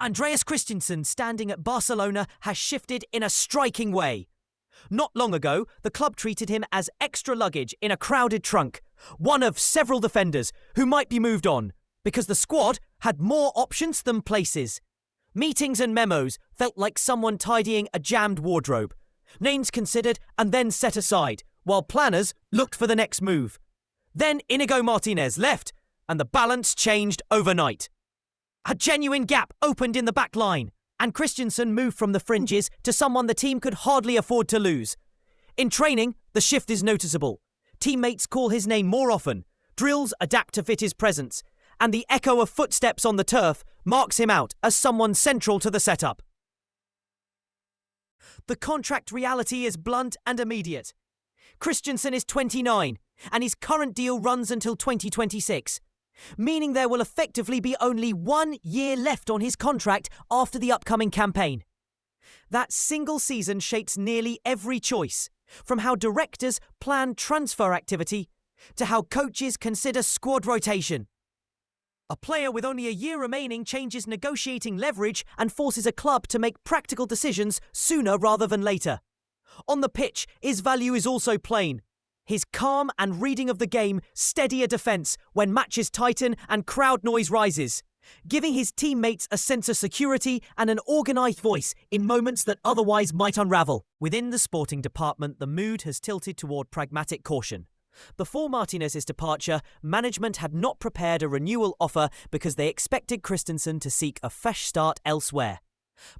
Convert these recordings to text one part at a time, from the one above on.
Andreas Christensen standing at Barcelona has shifted in a striking way. Not long ago, the club treated him as extra luggage in a crowded trunk, one of several defenders who might be moved on, because the squad had more options than places. Meetings and memos felt like someone tidying a jammed wardrobe. Names considered and then set aside, while planners looked for the next move. Then Inigo Martinez left, and the balance changed overnight. A genuine gap opened in the back line, and Christensen moved from the fringes to someone the team could hardly afford to lose. In training, the shift is noticeable. Teammates call his name more often, drills adapt to fit his presence, and the echo of footsteps on the turf marks him out as someone central to the setup. The contract reality is blunt and immediate. Christensen is 29, and his current deal runs until 2026. Meaning there will effectively be only 1 year left on his contract after the upcoming campaign. That single season shapes nearly every choice, from how directors plan transfer activity to how coaches consider squad rotation. A player with only a year remaining changes negotiating leverage and forces a club to make practical decisions sooner rather than later. On the pitch, his value is also plain. His calm and reading of the game steady a defence when matches tighten and crowd noise rises, giving his teammates a sense of security and an organised voice in moments that otherwise might unravel. Within the sporting department, the mood has tilted toward pragmatic caution. Before Martinez's departure, management had not prepared a renewal offer because they expected Christensen to seek a fresh start elsewhere.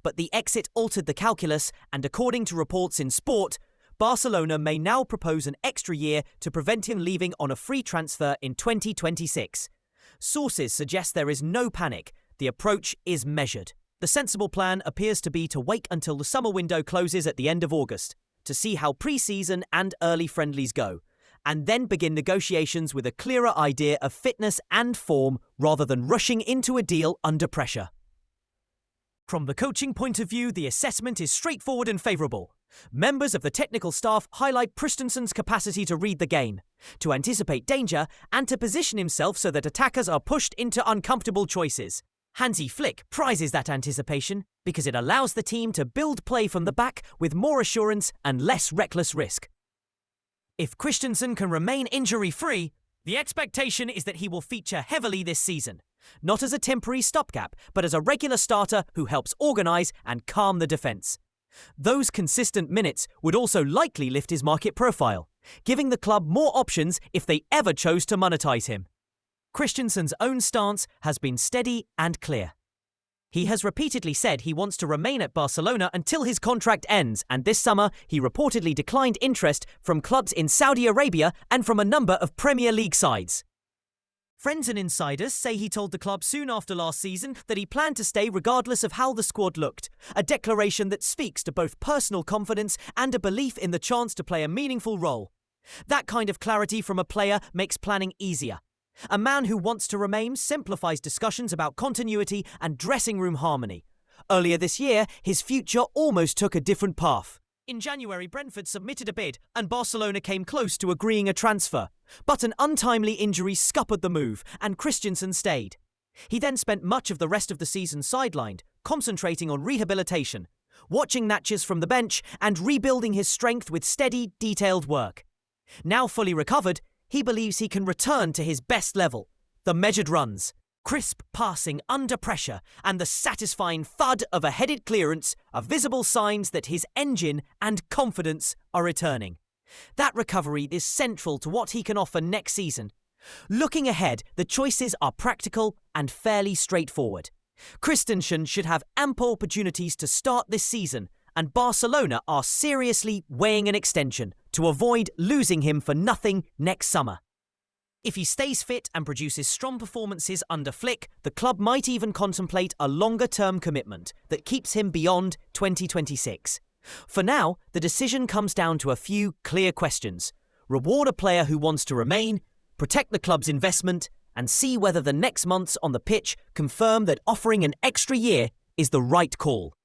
But the exit altered the calculus, and according to reports in Sport, Barcelona may now propose an extra year to prevent him leaving on a free transfer in 2026. Sources suggest there is no panic. The approach is measured. The sensible plan appears to be to wait until the summer window closes at the end of August, to see how pre-season and early friendlies go, and then begin negotiations with a clearer idea of fitness and form rather than rushing into a deal under pressure. From the coaching point of view, the assessment is straightforward and favourable. Members of the technical staff highlight Christensen's capacity to read the game, to anticipate danger, and to position himself so that attackers are pushed into uncomfortable choices. Hansi Flick prizes that anticipation because it allows the team to build play from the back with more assurance and less reckless risk. If Christensen can remain injury-free, the expectation is that he will feature heavily this season, not as a temporary stopgap, but as a regular starter who helps organise and calm the defence. Those consistent minutes would also likely lift his market profile, giving the club more options if they ever chose to monetize him. Christensen's own stance has been steady and clear. He has repeatedly said he wants to remain at Barcelona until his contract ends, and this summer he reportedly declined interest from clubs in Saudi Arabia and from a number of Premier League sides. Friends and insiders say he told the club soon after last season that he planned to stay regardless of how the squad looked, a declaration that speaks to both personal confidence and a belief in the chance to play a meaningful role. That kind of clarity from a player makes planning easier. A man who wants to remain simplifies discussions about continuity and dressing room harmony. Earlier this year, his future almost took a different path. In January, Brentford submitted a bid and Barcelona came close to agreeing a transfer. But an untimely injury scuppered the move and Christensen stayed. He then spent much of the rest of the season sidelined, concentrating on rehabilitation, watching matches from the bench and rebuilding his strength with steady, detailed work. Now fully recovered, he believes he can return to his best level, the measured runs, crisp passing under pressure, and the satisfying thud of a headed clearance are visible signs that his engine and confidence are returning. That recovery is central to what he can offer next season. Looking ahead, the choices are practical and fairly straightforward. Christensen should have ample opportunities to start this season, and Barcelona are seriously weighing an extension to avoid losing him for nothing next summer. If he stays fit and produces strong performances under Flick, the club might even contemplate a longer-term commitment that keeps him beyond 2026. For now, the decision comes down to a few clear questions. Reward a player who wants to remain, protect the club's investment, and see whether the next months on the pitch confirm that offering an extra year is the right call.